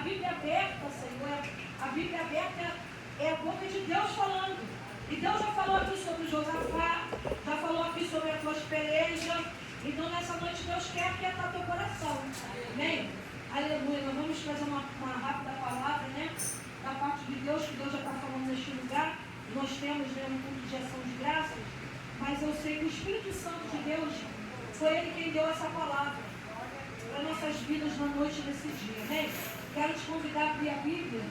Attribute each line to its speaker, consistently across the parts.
Speaker 1: Bíblia aberta, Senhor, a Bíblia aberta é a boca de Deus falando. E Deus já falou aqui sobre Josafá, já falou aqui sobre a tua peleja. Então nessa noite Deus quer aquietar teu coração. Amém? Aleluia. Nós vamos fazer uma rápida palavra, né? Da parte de Deus, que Deus já está falando neste lugar. Nós temos, né, um culto de ação de graças. Mas eu sei que o Espírito Santo de Deus foi Ele quem deu essa palavra para nossas vidas na noite desse dia. Amém? Quero te convidar a abrir a Bíblia.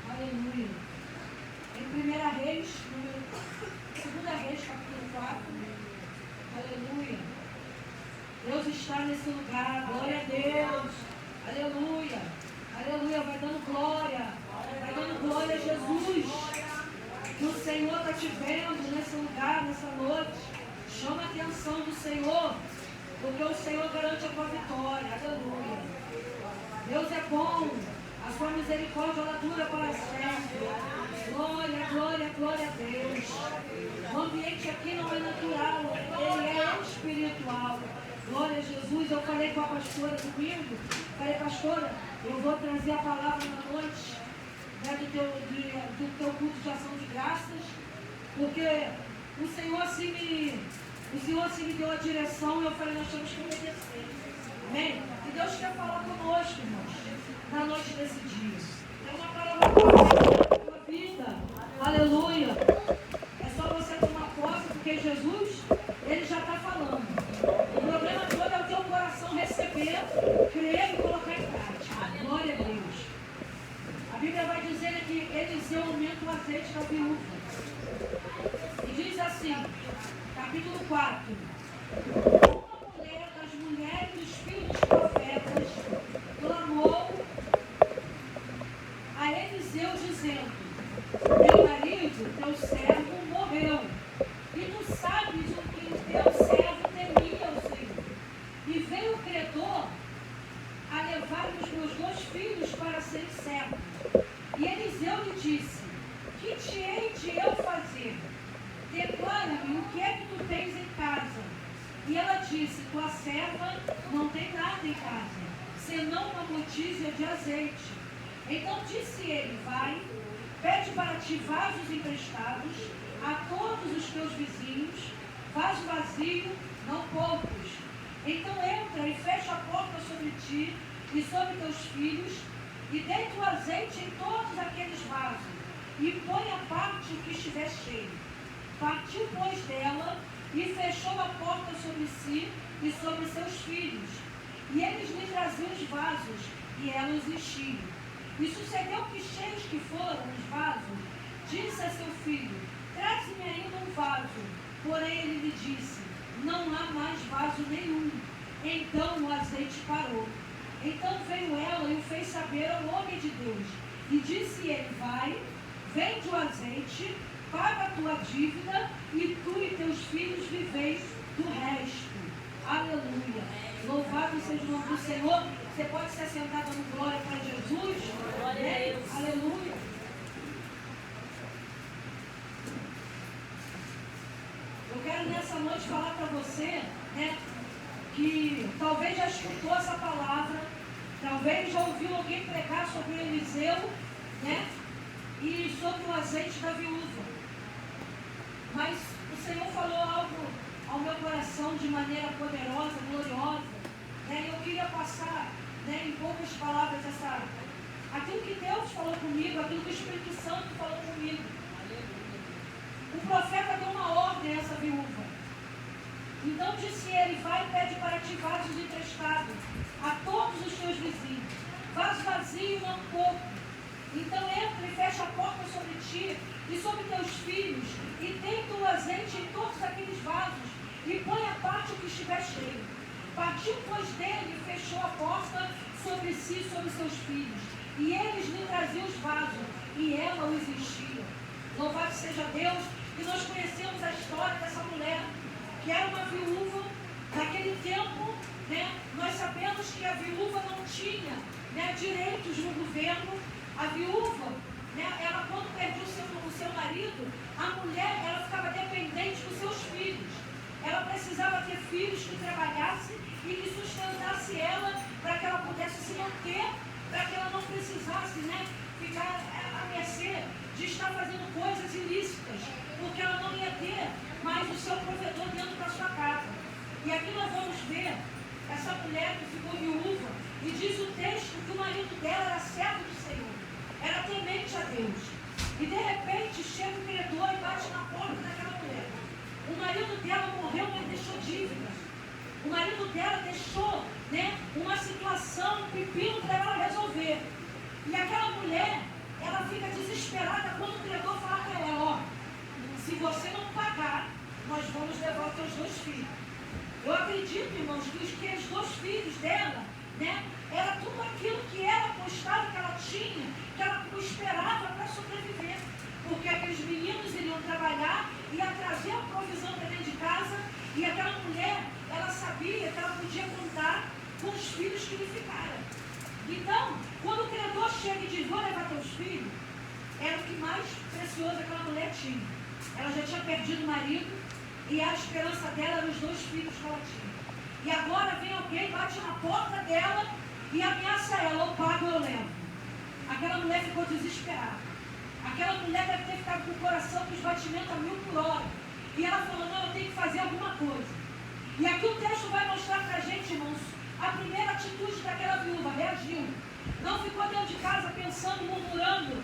Speaker 1: Aleluia. Em 1 Reis, 2 Reis, capítulo 4. Aleluia. Deus está nesse lugar. Glória a Deus. Aleluia. Aleluia. Vai dando glória. Vai dando glória a Jesus. Que o Senhor está te vendo nesse lugar, nessa noite. Chama a atenção do Senhor. Porque o Senhor garante a tua vitória. Aleluia. Deus é bom. A sua misericórdia ela dura para sempre. Glória, glória, glória a Deus. O ambiente aqui não é natural, ele é espiritual. Glória a Jesus. Eu falei com a pastora domingo, falei, pastora, eu vou trazer a palavra na noite, né, do teu culto de ação de graças, porque o Senhor assim me deu a direção e eu falei, nós temos que obedecer. Amém? E Deus quer falar conosco, irmãos, na noite desse dia. É uma palavra para a tua vida. Aleluia. É só você tomar posse, porque Jesus, Ele já está falando. O problema todo é o teu coração receber, crer e colocar em prática. Glória a Deus. A Bíblia vai dizer que Eliseu aumenta o azeite da viúva. E diz assim, capítulo 4. Uma mulher das mulheres dos filhos dos profetas clamou a Eliseu dizendo, meu marido, teu servo, morreu. E tu sabes o que o teu servo temia ao Senhor. E veio o credor a levar os meus 2 filhos para serem servos. E Eliseu lhe disse, que te hei de eu fazer? Declara-me o que é que tu tens em casa. E ela disse, tua serva não tem nada em casa, senão uma botija de azeite. Então disse ele, vai, pede para ti vasos emprestados a todos os teus vizinhos, vaso vazio, não poucos. Então entra e fecha a porta sobre ti e sobre teus filhos, e deita o azeite em todos aqueles vasos, e põe à parte o que estiver cheio. Partiu, pois, dela, e fechou a porta sobre si e sobre seus filhos. E eles lhe traziam os vasos, e ela os enchia. E sucedeu que, cheios que foram os vasos, disse a seu filho, traze-me ainda um vaso. Porém ele lhe disse, não há mais vaso nenhum. Então o azeite parou. Então veio ela e o fez saber ao homem de Deus. E disse ele, vai, vende o azeite, paga a tua dívida, e tu e teus filhos viveis do resto. Aleluia. Louvado seja o nome do Senhor. Você pode se assentar dando glória para Jesus. Glória a Deus. Aleluia. Eu quero nessa noite falar para você, né, que talvez já escutou essa palavra, talvez já ouviu alguém pregar sobre Eliseu, né, e sobre o azeite da viúva. Mas o Senhor falou algo ao meu coração de maneira poderosa, gloriosa, né, e eu queria passar, né, em poucas palavras aquilo que Deus falou comigo, aquilo que o Espírito Santo falou comigo. O profeta deu uma ordem a essa viúva. Então disse ele, vai e pede para ti vasos emprestados a todos os teus vizinhos, vaso vazio, não pouco. Então entra e fecha a porta sobre ti e sobre teus filhos, e deita o azeite em todos aqueles vasos, e põe à parte o que estiver cheio. Partiu, pois, dele e fechou a porta sobre si e sobre seus filhos. E eles lhe traziam os vasos, e ela os enchia. Louvado seja Deus. E nós conhecemos a história dessa mulher, que era uma viúva. Naquele tempo, né, nós sabemos que a viúva não tinha, né, direitos no governo. A viúva, né, ela quando perdia o seu marido, a mulher ela ficava dependente dos seus filhos. Ela precisava ter filhos que trabalhassem e que sustentasse ela para que ela pudesse se manter, para que de estar fazendo coisas ilícitas, porque ela não ia ter mais o seu provedor dentro da sua casa. E aqui nós vamos ver essa mulher que ficou viúva, e diz o texto que o marido dela era servo do Senhor, era temente a Deus. E de repente chega o credor e bate na porta daquela mulher. O marido dela morreu, mas deixou dívidas. O marido dela deixou, uma situação, um pepino para ela resolver. E aquela mulher, ela fica desesperada quando o credor fala para ela, se você não pagar, nós vamos levar os teus 2 filhos. Eu acredito, irmãos, que os 2 filhos dela, era tudo aquilo que ela apostava, que ela tinha, que ela esperava para sobreviver. Porque aqueles meninos iriam trabalhar, ia trazer a provisão para dentro de casa, e aquela mulher, ela sabia que ela podia contar com os filhos que lhe ficaram. Então, quando o credor chega e diz, vou levar teus filhos, era o que mais precioso aquela mulher tinha. Ela já tinha perdido o marido, e a esperança dela eram os 2 filhos que ela tinha. E agora vem alguém, bate na porta dela e ameaça ela, ou pago ou eu levo. Aquela mulher ficou desesperada. Aquela mulher deve ter ficado com o coração com os batimentos a 1000 por hora. E ela falou, não, eu tenho que fazer alguma coisa. E aqui o texto vai mostrar para a gente, irmãos, a primeira atitude daquela viúva, reagiu. Não ficou dentro de casa pensando, murmurando,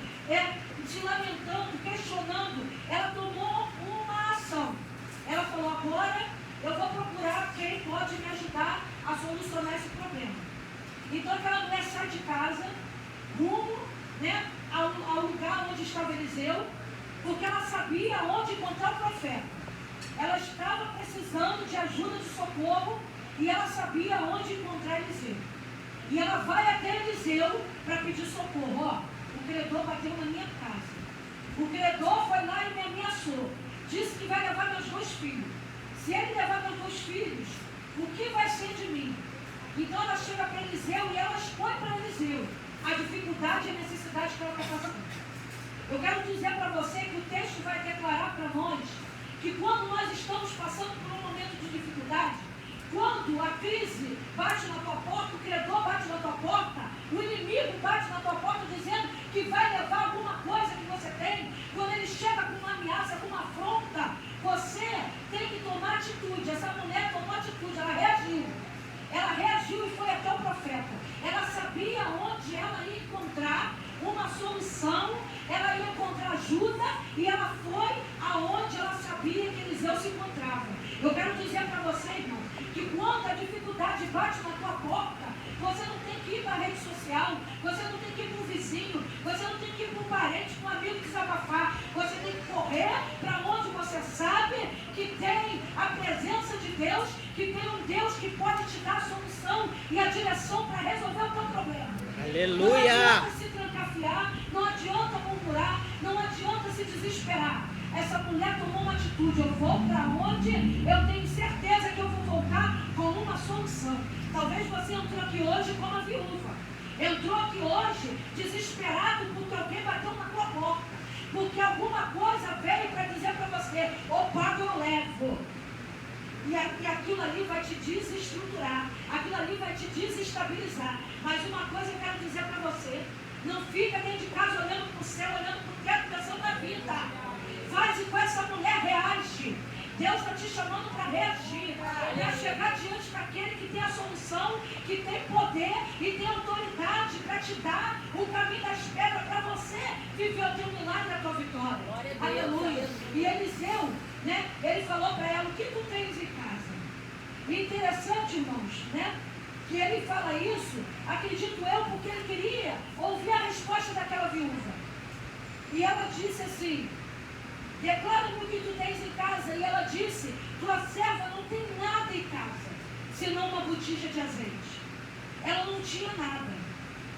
Speaker 1: se lamentando, questionando. Ela tomou uma ação. Ela falou, agora eu vou procurar quem pode me ajudar a solucionar esse problema. Então aquela mulher sai de casa, rumo ao lugar onde estava Eliseu, porque ela sabia onde encontrar o profeta. Ela estava precisando de ajuda, de socorro, e ela sabia onde encontrar Eliseu. E ela vai até Eliseu para pedir socorro. O credor bateu na minha casa. O credor foi lá e me ameaçou. Disse que vai levar meus 2 filhos. Se ele levar meus 2 filhos, o que vai ser de mim? Então ela chega para Eliseu e ela expõe para Eliseu a dificuldade e a necessidade que ela está passando. Eu quero dizer para você que o texto vai declarar para nós que quando nós estamos passando por um momento de dificuldade, quando a crise bate na tua porta, o credor bate na tua porta, o inimigo bate na tua porta dizendo que vai levar alguma coisa que você tem, quando ele chega com uma ameaça, com uma afronta, você tem que tomar atitude. Essa mulher tomou atitude, ela reagiu. Ela reagiu e foi até o profeta. Ela sabia onde ela ia encontrar uma solução, ela ia encontrar ajuda, e ela foi aonde ela sabia que Eliseu se encontrava. Eu quero dizer para você, irmão, que quando a dificuldade bate na tua porta, você não tem que ir para a rede social, você não tem que ir para o vizinho, você não tem que ir para um parente, para um amigo desabafar. Você tem que correr para onde você sabe que tem a presença de Deus, que tem um Deus que pode te dar a solução e a direção para resolver o teu problema.
Speaker 2: Aleluia!
Speaker 1: Não adianta se trancafiar, não adianta murmurar, não adianta se desesperar. Essa mulher tomou uma atitude, eu vou para onde eu tenho certeza que eu vou voltar com uma solução. Talvez você entrou aqui hoje como a viúva. Entrou aqui hoje desesperado porque alguém bateu na tua porta. Porque alguma coisa veio para dizer para você, ou pago ou levo. E aquilo ali vai te desestruturar, aquilo ali vai te desestabilizar. Mas uma coisa eu quero dizer para você, não fica dentro de casa olhando para o céu, olhando para o teto, pensando na vida. Faz igual essa mulher, reage. Deus está te chamando para reagir, para chegar diante daquele que tem a solução, que tem poder e tem autoridade para te dar o caminho das pedras para você viver o teu milagre, a tua vitória. Aleluia. E Eliseu, ele falou para ela, o que tu tens em casa? E interessante, irmãos, que ele fala isso, acredito eu, porque ele queria ouvir a resposta daquela viúva. E ela disse assim, declara-me o que tu tens em casa. E ela disse, tua serva não tem nada em casa, senão uma botija de azeite. Ela não tinha nada.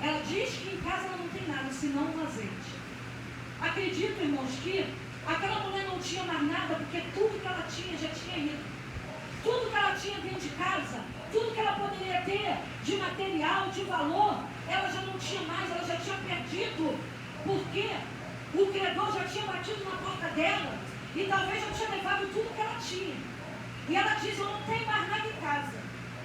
Speaker 1: Ela diz que em casa ela não tem nada, senão um azeite. Acredito, irmãos, que aquela mulher não tinha mais nada, porque tudo que ela tinha já tinha ido. Tudo que ela tinha dentro de casa, tudo que ela poderia ter de material, de valor, ela já não tinha mais, ela já tinha perdido. Porque o credor já tinha batido na porta dela e talvez já tinha levado tudo que ela tinha. E ela diz, eu não tenho mais nada em casa,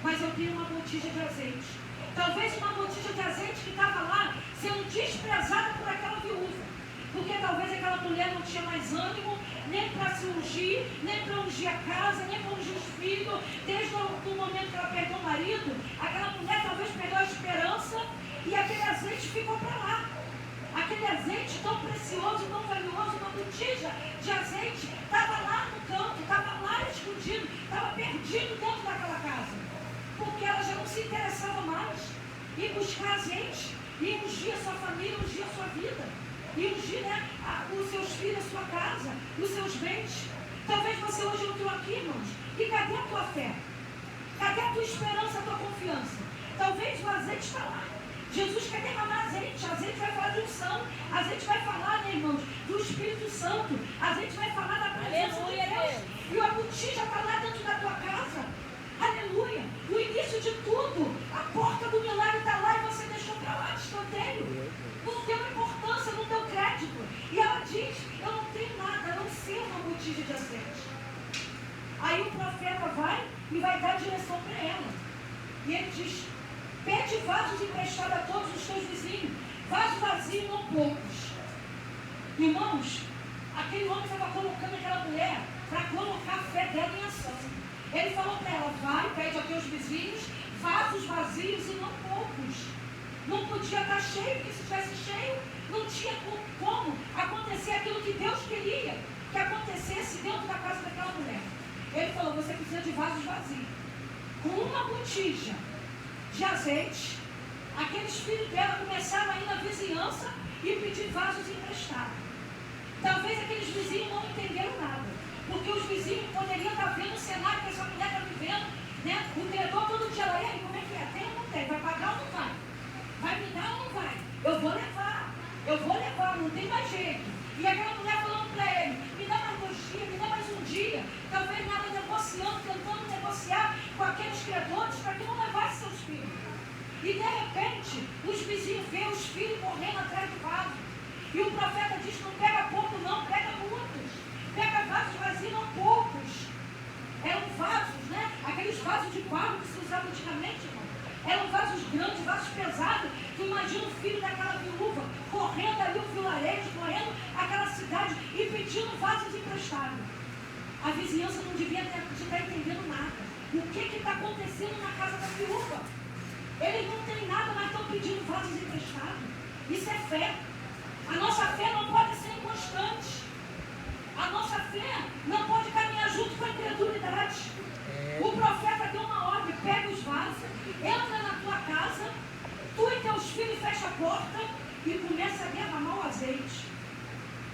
Speaker 1: mas eu tenho uma botija de azeite. Talvez uma botija de azeite que estava lá sendo desprezada por aquela viúva. porque talvez aquela mulher não tinha mais ânimo, nem para se ungir, nem para ungir a casa, nem para ungir os filhos. Desde o momento que ela perdeu o marido, aquela mulher talvez perdeu a esperança e aquele azeite ficou para lá. Aquele azeite tão precioso, tão valioso, uma botija de azeite, estava lá no canto, estava lá escondido, estava perdido dentro daquela casa. Porque ela já não se interessava mais em buscar azeite, e ungir a sua família, ungir a sua vida, e ungir, né, os seus filhos, a sua casa, os seus bens. Talvez você hoje entrou aqui, irmãos, e cadê a tua fé? Cadê a tua esperança, a tua confiança? Talvez o azeite está lá. Jesus quer derramar azeite. Azeite vai falar de unção. Azeite vai falar, né, irmãos, do Espírito Santo. Azeite vai falar da presença de Deus. E a botija está lá dentro da tua casa. Aleluia. O início de tudo. A porta do milagre está lá e você deixou para lá de escanteio. Não deu importância, não deu crédito. E ela diz, eu não tenho nada, a não ser uma botija de azeite. Aí o profeta vai e vai dar direção para ela. E ele diz, pede vasos emprestados a todos os teus vizinhos. Vasos vazios, não poucos. Irmãos, aquele homem estava colocando aquela mulher para colocar a fé dela em ação. Ele falou para ela, vai, pede aos teus vizinhos, vasos vazios e não poucos. Não podia estar cheio, porque se estivesse cheio, não tinha como acontecer aquilo que Deus queria que acontecesse dentro da casa daquela mulher. Ele falou, você precisa de vasos vazios. Com uma botija de azeite, aqueles filhos dela começaram a ir na vizinhança e pedir vasos emprestados. Talvez aqueles vizinhos não entenderam nada, porque os vizinhos poderiam estar vendo o cenário que essa mulher está vivendo, né? O credor todo dia lá, e aí, como é que é? Tem ou não tem? Vai pagar ou não vai? Vai me dar ou não vai? Eu vou levar, não tem mais jeito. E aquela mulher falando para ele, me dá mais 2 dias, me dá mais um dia. Talvez nada negociando, tentando negociar com aqueles credores para que não levasse seus filhos. E de repente, os vizinhos veem os filhos correndo atrás do vaso. E o profeta diz, não pega pouco não, pega muitos. Pega vasos vazios, não poucos. Eram vasos, né? Aqueles vasos de barro que se usavam antigamente, irmão. Eram vasos grandes, vasos pesados. Tu imagina o filho daquela viúva correndo ali o vilarejo, correndo aquela cidade e pedindo vasos emprestados. A vizinhança não devia estar entendendo nada. O que está acontecendo na casa da viúva? Eles não têm nada, mas estão pedindo vasos emprestados. Isso é fé. A nossa fé não pode ser inconstante. A nossa fé não pode caminhar junto com a incredulidade. O profeta deu uma ordem, pega os vasos, entra na tua casa, tu e teus filhos fecha a porta e começa a derramar o azeite.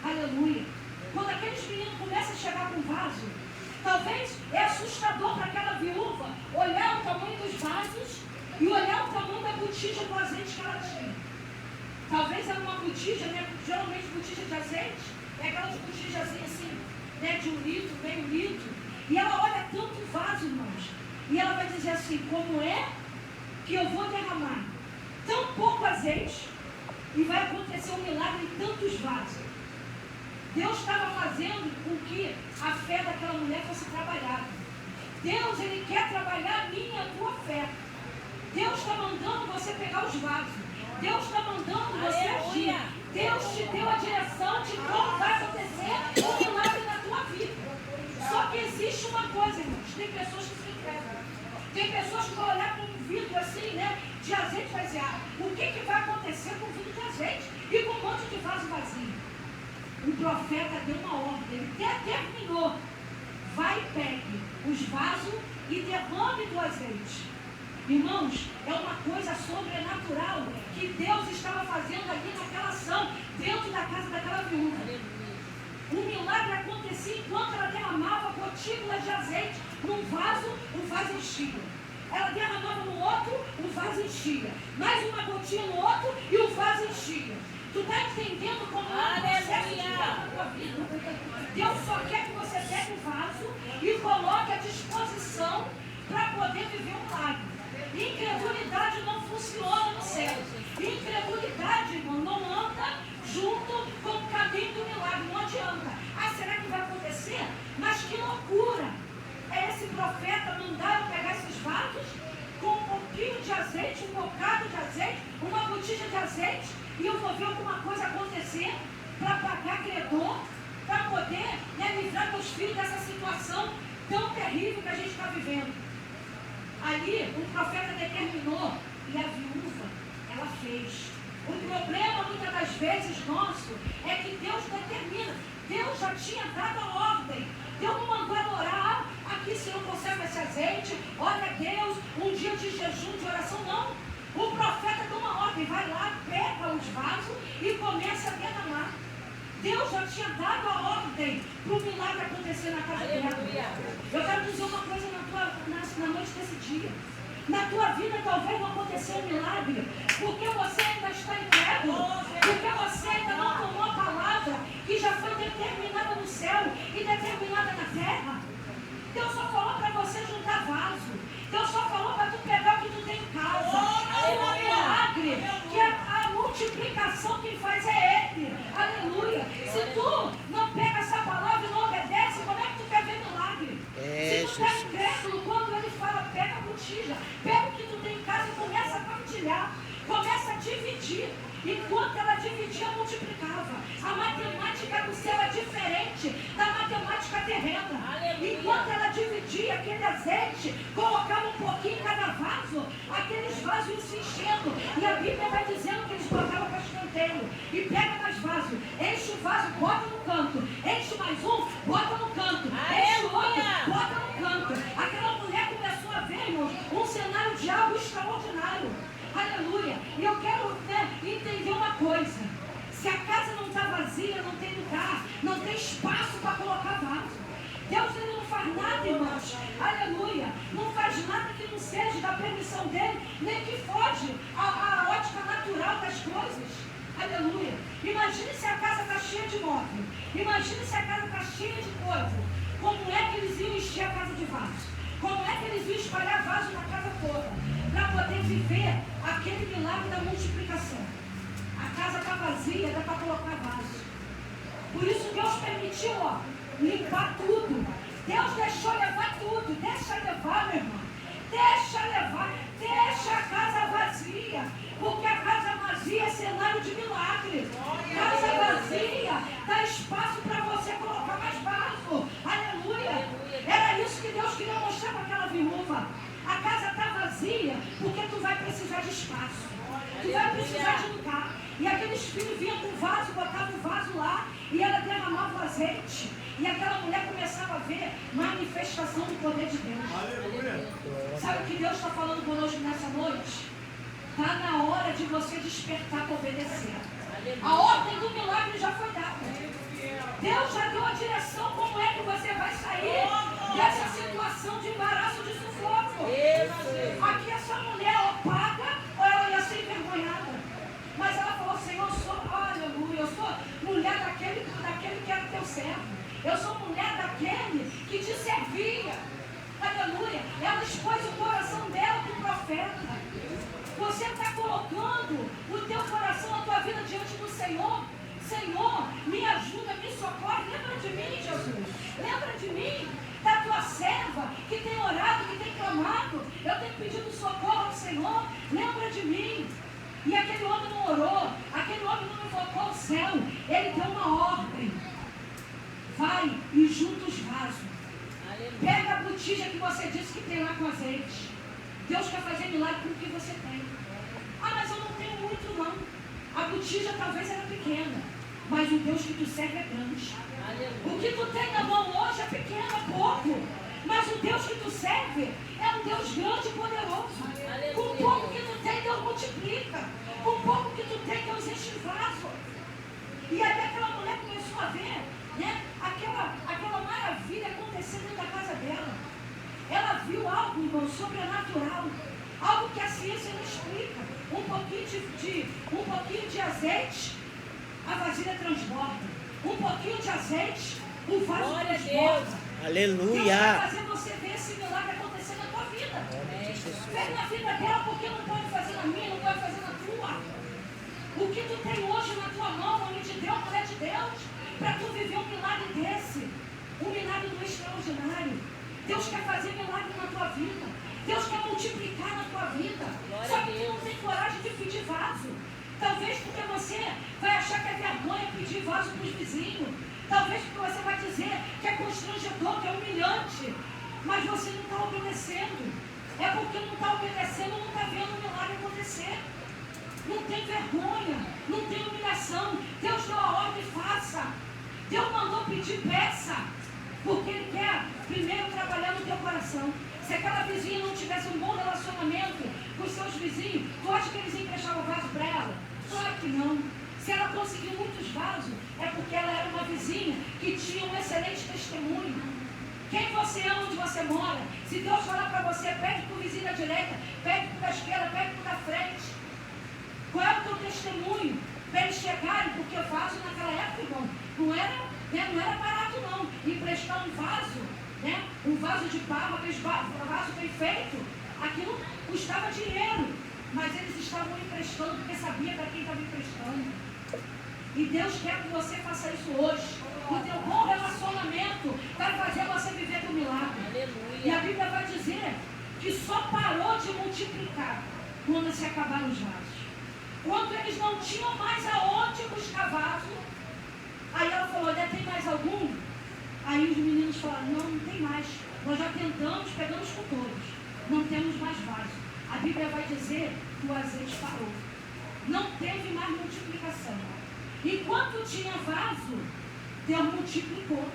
Speaker 1: Aleluia. Quando aqueles meninos começam a chegar com vaso, talvez é assustador para aquela viúva olhar o tamanho dos vasos e olhar o tamanho da botija do azeite que ela tinha. Talvez era uma botija, né? Geralmente botija de azeite, é aquelas botijas assim, né? De 1 litro, meio litro. E ela olha tanto vaso, irmãos. E ela vai dizer assim, como é que eu vou derramar tão pouco azeite e vai acontecer um milagre em tantos vasos? Deus estava fazendo com que a fé daquela mulher fosse trabalhada. Deus, Ele quer trabalhar a minha e a tua fé. Deus está mandando você pegar os vasos. Deus está mandando você agir. Deus te deu a direção de como vai acontecer um milagre na tua vida. Só que existe uma coisa, irmãos. Tem pessoas que se entregam. Tem pessoas que vão olhar para um vidro assim, né? De azeite e vai dizer, o que vai acontecer com o vidro de azeite e com um monte de vaso vazio? O profeta deu uma ordem, ele terminou. Vai e pegue os vasos e derrame do azeite. Irmãos, é uma coisa sobrenatural que Deus estava fazendo ali naquela ação, dentro da casa daquela viúva. O milagre acontecia enquanto ela derramava gotículas de azeite num vaso, o vaso enchia. Ela derramava no outro, o vaso enchia. Mais uma gotinha no outro e o vaso enchia. Tu está entendendo como é o processo de Deus na tua vida? Deus só quer que você pegue o vaso e coloque à disposição para poder viver um milagre. Incredulidade não funciona no céu. Incredulidade, irmão, não anda junto com o caminho do milagre. Não adianta. Será que vai acontecer? Mas que loucura! É esse profeta mandar eu pegar esses vasos com um pouquinho de azeite, um bocado de azeite, uma botija de azeite, e eu vou ver alguma coisa acontecer. para pagar credor, para poder livrar meus filhos dessa situação tão terrível que a gente está vivendo. Ali, o profeta determinou e a viúva, ela fez. O problema, muitas das vezes, nosso, é que Deus determina. Deus já tinha dado a ordem. Deus não mandou adorar. Aqui, se não conserva esse azeite, olha Deus, um dia de jejum, de oração, não. O profeta dá uma ordem, vai lá, pega os vasos e começa a derramar. Deus já tinha dado a ordem para o milagre acontecer na casa dela. Eu quero dizer uma coisa na noite desse dia. Na tua vida talvez não aconteceu um milagre, porque você ainda está incrédulo, porque você ainda não tomou a palavra que já foi determinada no céu e determinada na terra. Deus só falou para você juntar vaso. Deus só falou para tu pegar o que tu tem em casa. É um milagre, que a multiplicação que faz é Ele. Aleluia. Se tu não pega essa palavra e não obedece, como é que tu quer ver milagre? Se tu está incrédulo, quando Ele fala, pega a botija, pega o que tu tem em casa e começa a partilhar. Começa a dividir. Enquanto ela dividia, multiplicava. A matemática do céu é diferente da matemática terrena. Aleluia. Enquanto ela dividia aquele azeite, colocava um pouquinho em cada vaso, aqueles vasos iam se enchendo. E a Bíblia vai dizendo que eles botavam para escanteio. E pega mais vaso, enche o vaso, bota no canto. Enche mais um, bota no canto. Enche o outro, bota no canto. Aquela mulher começou a ver, irmãos, um cenário de algo extraordinário. Aleluia. E eu quero entender uma coisa. Se a casa não está vazia, não tem lugar, não tem espaço para colocar vaso. Deus ele não faz nada, irmãos. Aleluia. Não faz nada que não seja da permissão dele, nem que foge a ótica natural das coisas. Aleluia. Imagine se a casa está cheia de móvel. Imagine se a casa está cheia de coisa. Como é que eles iam encher a casa de vaso? Como é que eles iam espalhar vaso na casa toda? Para poder viver aquele milagre da multiplicação. A casa está vazia, dá para colocar vaso. Por isso Deus permitiu, limpar tudo. Deus deixou levar tudo. Deixa levar, meu irmão. Deixa levar. Deixa a casa vazia. Porque a casa vazia é cenário de milagre. Casa vazia dá espaço para você colocar mais vaso. Aleluia. Era isso que Deus queria mostrar para aquela viúva. A casa está vazia porque tu vai precisar de espaço. Tu vai precisar de lugar. E aqueles filhos vinham com o vaso, botavam o vaso lá e ela derramava o azeite. E aquela mulher começava a ver manifestação do poder de Deus. Aleluia. Sabe o que Deus está falando conosco nessa noite? Está na hora de você despertar para obedecer. A ordem do milagre já foi dada. Deus já deu a direção como é que você vai sair dessa situação de embaraço, de sufoco. Aqui essa mulher ou paga ou ela ia ser envergonhada. Mas ela falou, Senhor, aleluia, eu sou mulher daquele que era teu servo. Eu sou mulher daquele que te servia. Aleluia. Ela expôs o coração dela para o profeta. Você está colocando o teu coração, a tua vida diante do Senhor. Senhor, me ajuda, me socorre. Lembra de mim, Jesus. Lembra de mim, da tua serva que tem orado, que tem clamado. Eu tenho pedido socorro ao Senhor. Lembra de mim. E aquele homem não orou. Aquele homem não invocou o céu. Ele deu uma ordem. Vai e junta os vasos. Pega a botija que você disse que tem lá com azeite. Deus quer fazer milagre com o que você tem. Ah, mas eu não tenho muito não. A botija talvez era pequena, mas o Deus que tu serve é grande. O que tu tem na mão hoje é pequeno, é pouco. Mas o Deus que tu serve é um Deus grande e poderoso. Com pouco que tu tem, Deus multiplica. Com pouco que tu tem, Deus enche o vaso. E aí aquela mulher começou a ver, aquela maravilha acontecendo dentro da casa dela. Ela viu algo, irmão, sobrenatural. Algo que a ciência não explica. Um pouquinho de azeite, a vasilha transborda. Um pouquinho de azeite, o vaso transborda.
Speaker 2: Aleluia.
Speaker 1: Deus vai fazer você ver esse milagre acontecer na tua vida. Vem na vida dela, porque não pode fazer na minha, não pode fazer na tua. O que tu tem hoje na tua mão, homem de Deus, mulher de Deus, para tu viver um milagre desse. Um milagre do extraordinário. Deus quer fazer milagre na tua vida. Deus quer multiplicar na tua vida. Só que tu não tem coragem de pedir vaso. Talvez porque você vai achar que é vergonha pedir vaso para os vizinhos. Talvez porque você vai dizer que é constrangedor, que é humilhante. Mas você não está obedecendo. É porque não está obedecendo, não está vendo o milagre acontecer. Não tem vergonha, não tem humilhação. Deus deu a ordem, faça. Deus mandou pedir, peça. Porque Ele quer primeiro trabalhar no teu coração. Se aquela vizinha não tivesse um bom relacionamento com os seus vizinhos, tu acha que eles emprestavam vaso para ela? Claro que não. Se ela conseguiu muitos vasos, é porque ela era uma vizinha que tinha um excelente testemunho. Quem você é, onde você mora? Se Deus falar para você, pede para o vizinho da direita, pede para a esquerda, pede para o da frente. Qual é o teu testemunho? Para eles chegarem, porque vaso naquela época, irmão, não era barato não. Emprestar um vaso, um vaso de barro, aqueles vaso bem feito, aquilo custava dinheiro. Mas eles estavam emprestando porque sabia para quem estava emprestando. E Deus quer que você faça isso hoje. O teu bom relacionamento vai fazer você viver do milagre. Aleluia. E a Bíblia vai dizer que só parou de multiplicar quando se acabaram os vasos. Quando eles não tinham mais aonde buscar vaso, aí ela falou, olha, tem mais algum? Aí os meninos falaram, não tem mais. Nós já tentamos, pegamos com todos. Não temos mais vaso. A Bíblia vai dizer que o azeite parou. Não teve mais multiplicação. Enquanto tinha vaso, Deus multiplicou.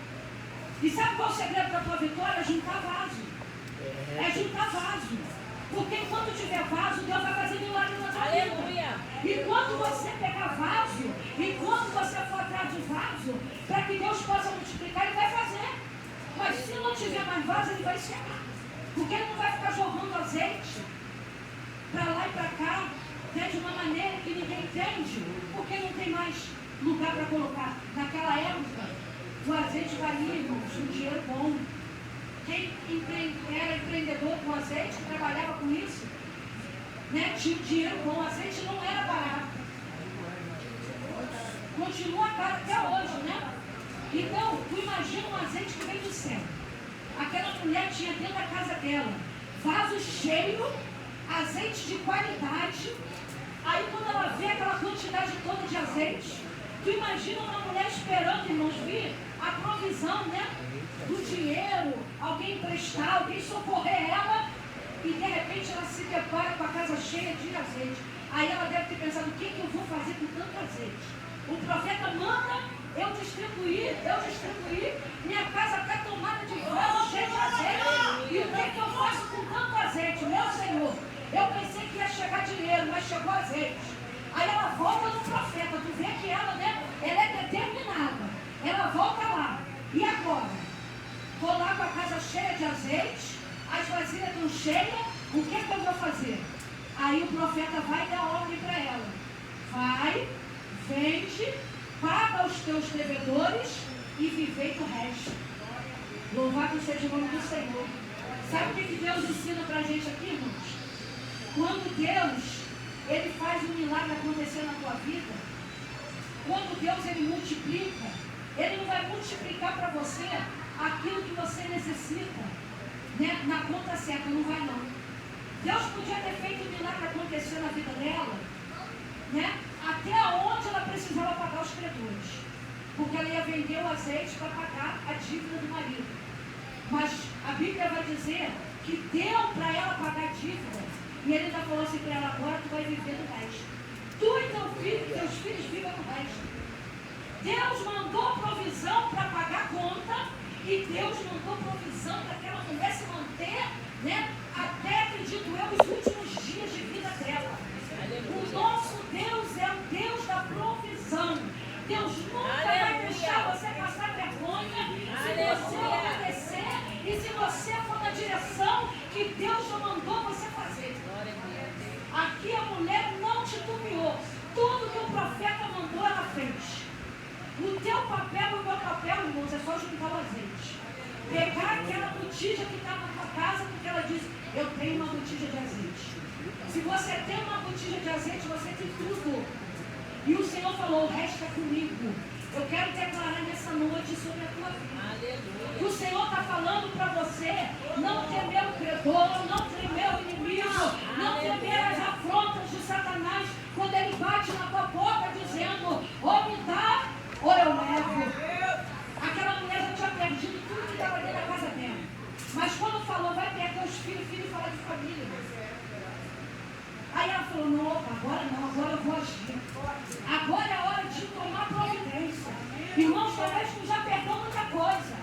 Speaker 1: E sabe qual é o segredo da tua vitória? É juntar vaso. É juntar vaso. Porque enquanto tiver vaso, Deus vai fazer milagre na tua vida. Enquanto você pegar vaso, enquanto você for atrás de vaso, para que Deus possa multiplicar, Ele vai fazer. Mas se não tiver mais vaso, Ele vai secar. Porque Ele não vai ficar jorrando azeite para lá e para cá, de uma maneira que ninguém entende, porque não tem mais lugar para colocar. Naquela época, o azeite valia, irmãos, um dinheiro bom. Quem era empreendedor com azeite, que trabalhava com isso, tinha dinheiro bom. Azeite não era barato. Continua caro até hoje, Então, tu imagina um azeite que vem do céu. Aquela mulher tinha dentro da casa dela vaso cheio, azeite de qualidade. Aí quando ela vê aquela quantidade toda de azeite, tu imagina uma mulher esperando, irmãos, vir a provisão, do dinheiro, alguém emprestar, alguém socorrer ela, e de repente ela se depara com a casa cheia de azeite. Aí ela deve ter pensado, o que eu vou fazer com tanto azeite? O profeta manda eu distribuir, minha casa está tomada de vaso cheio de azeite. E o que eu faço com tanto azeite? Meu Senhor, eu pensei que ia chegar dinheiro, mas chegou azeite. Aí ela volta no profeta, tu vê que ela é determinada. Ela volta lá. E agora? Vou lá com a casa cheia de azeite, as vasilhas estão cheias, o que eu vou fazer? Aí o profeta vai dar ordem para ela. Vai, vende, paga os teus devedores e vivei do resto. Louvado seja o nome do Senhor. Sabe o que Deus ensina para a gente aqui, irmãos? Quando Deus, Ele faz um milagre acontecer na tua vida, quando Deus, Ele multiplica, Ele não vai multiplicar para você aquilo que você necessita, na conta certa, não vai não. Deus podia ter feito um milagre acontecer na vida dela, até onde ela precisava pagar os credores, porque ela ia vender o azeite para pagar a dívida do marido. Mas a Bíblia vai dizer que deu para ela pagar a dívida, e Ele ainda falou assim para ela, agora tu vai viver do resto. Tu e teus filhos vivam do resto. Deus mandou provisão para pagar a conta, e Deus mandou provisão para aquela mulher se manter, até, acredito eu, os últimos dias de vida dela. O nosso Deus é o Deus da provisão. Deus nunca vai deixar você passar vergonha se você obedecer e se você for na direção que Deus já mandou você fazer. Aqui a mulher não titubeou. Tudo que o profeta mandou, ela fez. O teu papel e o meu papel, irmãos, é só juntar o azeite. Pegar aquela botija que está na tua casa, porque ela diz, eu tenho uma botija de azeite. Se você tem uma botija de azeite, você tem tudo. E o Senhor falou, o resto é comigo. Eu quero declarar nessa noite sobre a tua vida. Aleluia. O Senhor está falando para você, não temer o credor, não temer o inimigo, não temer as afrontas de Satanás, quando ele bate na tua porta dizendo, oh agora não, agora eu vou agir. Agora é hora de tomar providência. Irmãos, talvez tu já perdeu muita coisa.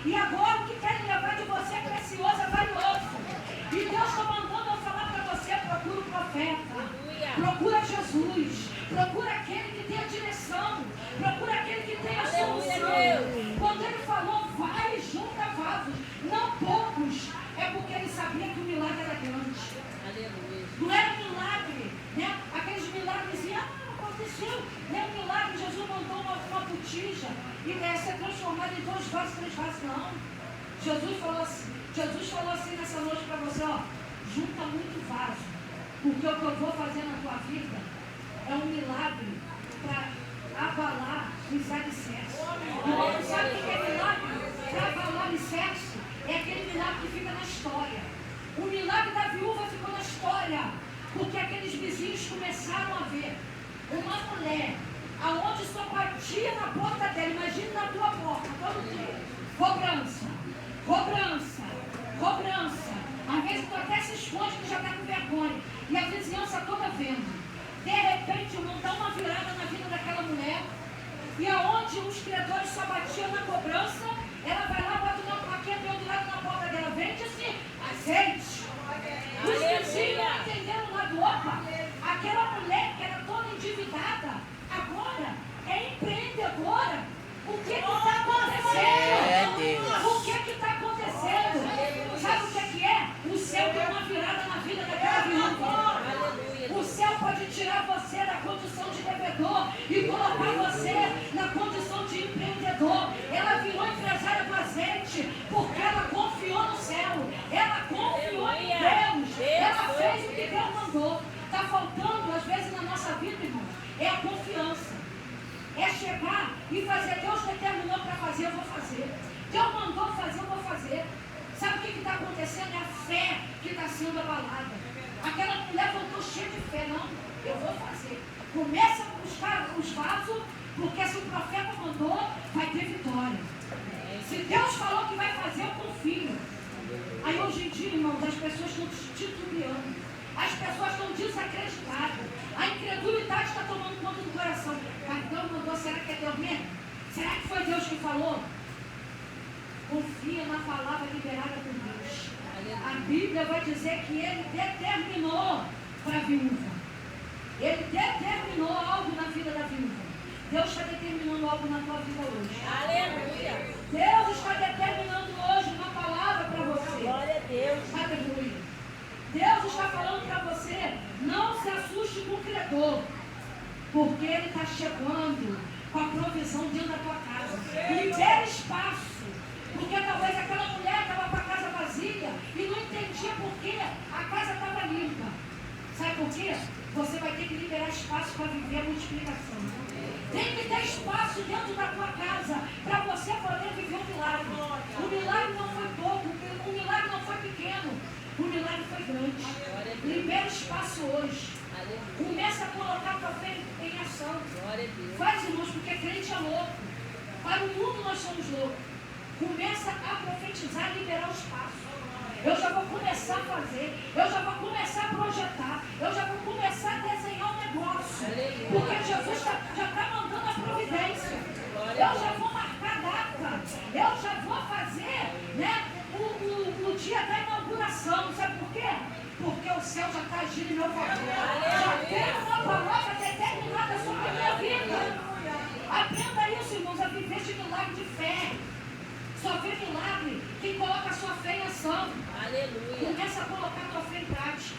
Speaker 1: E agora o que querem levar de você é precioso, é valioso. E Deus está mandando eu falar para você, procura o profeta. Procura Jesus. Procura aquele que tem a direção. Procura aquele que tem a solução. Quando ele falou, vai e junta vasos, não poucos, é porque ele sabia que o milagre era grande. Não era milagre, né? Aqueles milagres, aconteceu, né? Um milagre, Jesus mandou uma botija e ia ser transformado em 2 vasos, 3 vasos, não. Jesus falou assim nessa noite para você, ó, junta muito vaso, porque o que eu vou fazer na tua vida é um milagre para abalar os alicerces. Sabe o que é milagre? Para abalar alicerce é aquele milagre que fica na história. O milagre da viúva ficou na história, porque aqueles vizinhos começaram a ver uma mulher aonde só batia na porta dela. Imagina na tua porta, todo dia. Cobrança, cobrança, cobrança. Às vezes tu até se esconde que já está com vergonha. E a vizinhança toda vendo. De repente, irmão, dá uma virada na vida daquela mulher. E aonde os credores só batiam na cobrança, ela vai lá, bota uma plaquinha pendurada na porta dela. Vende-se azeite. Os vizinhos não entenderam lá do opa. Aquela mulher que era toda endividada, agora é empreendedora. O que está acontecendo? O que está acontecendo? Sabe o que é? O céu deu uma virada na vida daquela viúva. O céu pode tirar você da condição de devedor e colocar você na condição de empreendedor. Ela virou empresária do azeite porque ela confiou no céu. Ela confiou em Deus. Ela fez o que Deus mandou. Está faltando, às vezes, na nossa vida, irmão, é a confiança. É chegar e fazer. Deus determinou para fazer, eu vou fazer. Deus mandou fazer, eu vou fazer. Sabe o que está acontecendo? É a fé que está sendo abalada. Aquela mulher voltou cheia de fé. Não, eu vou fazer. Começa a buscar os vasos, porque se o profeta mandou, vai ter vitória. Se Deus falou que vai fazer, eu confio. Aí hoje em dia, irmãos, as pessoas estão titubeando. As pessoas estão desacreditadas. A incredulidade está tomando conta do coração. Mas Deus mandou, será que é Deus mesmo? Será que foi Deus que falou? Confia na palavra liberada por Deus. A Bíblia vai dizer que ele determinou para a viúva. Ele determinou algo na vida da viúva. Deus está determinando algo na tua vida hoje. Aleluia. Deus está determinando hoje uma palavra para você. Glória a Deus. Aleluia. Deus está falando para você, não se assuste com o credor, porque ele está chegando com a provisão dentro da tua casa. Libera espaço, porque talvez aquela mulher estava com a casa vazia e não entendia por que a casa estava limpa. Sabe por quê? Você vai ter que liberar espaço para viver a multiplicação. Tem que ter espaço dentro da tua casa para você poder viver o milagre. O milagre não foi pouco, o milagre não foi pequeno. O milagre foi grande. Libera espaço hoje. Começa a colocar a tua fé em ação. Faz, irmãos, porque crente é louco. Para o mundo nós somos loucos. Começa a profetizar e liberar o espaço. Eu já vou começar a fazer. Eu já vou começar a projetar. Eu já vou começar a desenhar um negócio. Porque Jesus já está mandando a providência. Eu já vou marcar data. Eu já vou fazer, né? O dia da inauguração, sabe por quê? Porque o céu já está agindo em meu favor. Já tem uma palavra determinada sobre a minha vida. Aprenda isso, irmãos, a viver de milagre de fé. Só vê milagre quem coloca a sua fé em ação. Aleluia. Começa a colocar a tua fé em prática.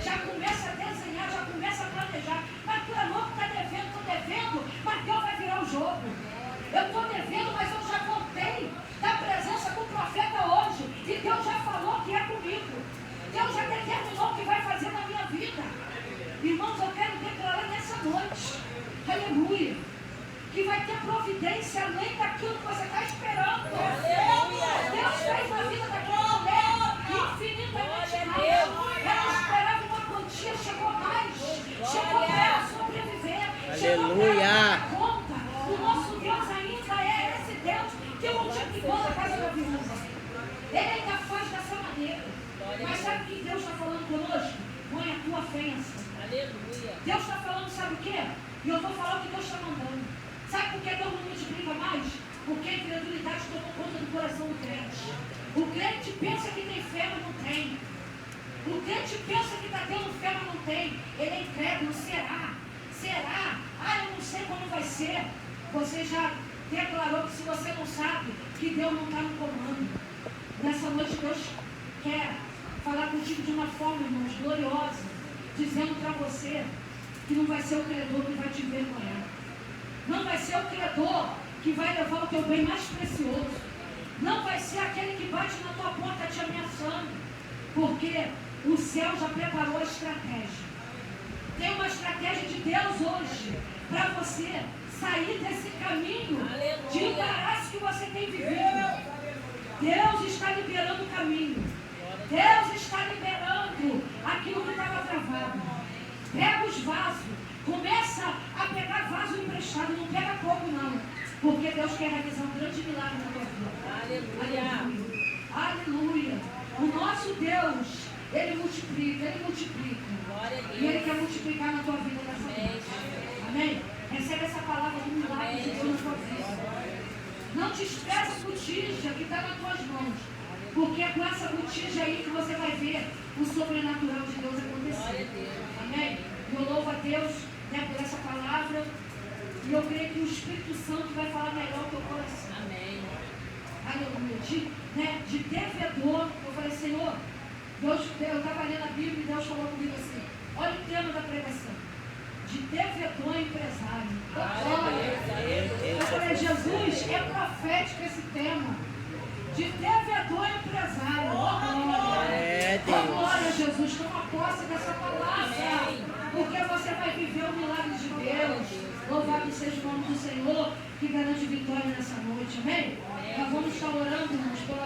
Speaker 1: Já começa a desenhar, já começa a planejar. Mas tu é louco, está devendo, estou devendo, mas Deus vai virar o jogo. Eu estou devendo, mas eu já voltei da presença do profeta hoje. E Deus já falou que é comigo. Deus já determinou o que vai fazer na minha vida. Irmãos, eu quero declarar nessa noite, aleluia, que vai ter providência além daquilo que você está esperando. Aleluia. Deus fez na vida daquela mulher infinitamente mais. Ela esperava uma quantia, chegou mais. Chegou para ela sobreviver.
Speaker 2: Aleluia.
Speaker 1: O nosso Deus ainda é esse Deus que multiplicou na casa da viúva. Ele ainda faz dessa maneira. Mas sabe o que Deus está falando conosco? Põe a tua ofensa.
Speaker 2: Aleluia.
Speaker 1: Deus está falando, sabe o quê? E eu vou falar o que Deus está mandando. Sabe por que Deus não multiplica mais? Porque a incredulidade tomou conta do coração do crente. O crente pensa que tem fé, mas não tem. O crente pensa que está tendo fé, mas não tem. Ele é incrédulo. Será? Será? Ah, eu não sei como vai ser. Você já declarou que se você não sabe, que Deus não está no comando. Nessa noite Deus quer falar contigo de uma forma, irmãos, gloriosa, dizendo para você que não vai ser o credor que vai te envergonhar. Não vai ser o credor que vai levar o teu bem mais precioso. Não vai ser aquele que bate na tua porta te ameaçando. Porque o céu já preparou a estratégia. Tem uma estratégia de Deus hoje para você sair desse caminho de embaraço que você tem vivido. Deus está liberando o caminho. Deus está liberando aquilo que estava travado. Pega os vasos. Começa a pegar vaso emprestado. Não pega pouco não. Porque Deus quer realizar um grande milagre na tua vida.
Speaker 2: Aleluia.
Speaker 1: Aleluia. O nosso Deus, Ele multiplica. E Ele quer multiplicar na tua vida nessa noite. Amém? Recebe essa palavra do milagre de Deus na tua vida. Não despreza a botija que está nas tuas mãos. Porque é com essa botija aí que você vai ver o sobrenatural de Deus acontecer. Amém? Eu louvo a Deus, né, por essa palavra. E eu creio que o Espírito Santo vai falar melhor ao teu coração.
Speaker 2: Amém.
Speaker 1: Aleluia. De devedor, eu falei, Senhor, Deus, eu estava lendo a Bíblia e Deus falou comigo assim, olha o tema da pregação. De devedor a empresário. Eu falei, Jesus, é profético esse tema. De devedor a empresário. Glória a Jesus, toma posse dessa palavra. Porque você vai viver o milagre de Deus. Louvado seja o nome do Senhor, que garante vitória nessa noite. Amém? Nós vamos estar orando, irmãos, pela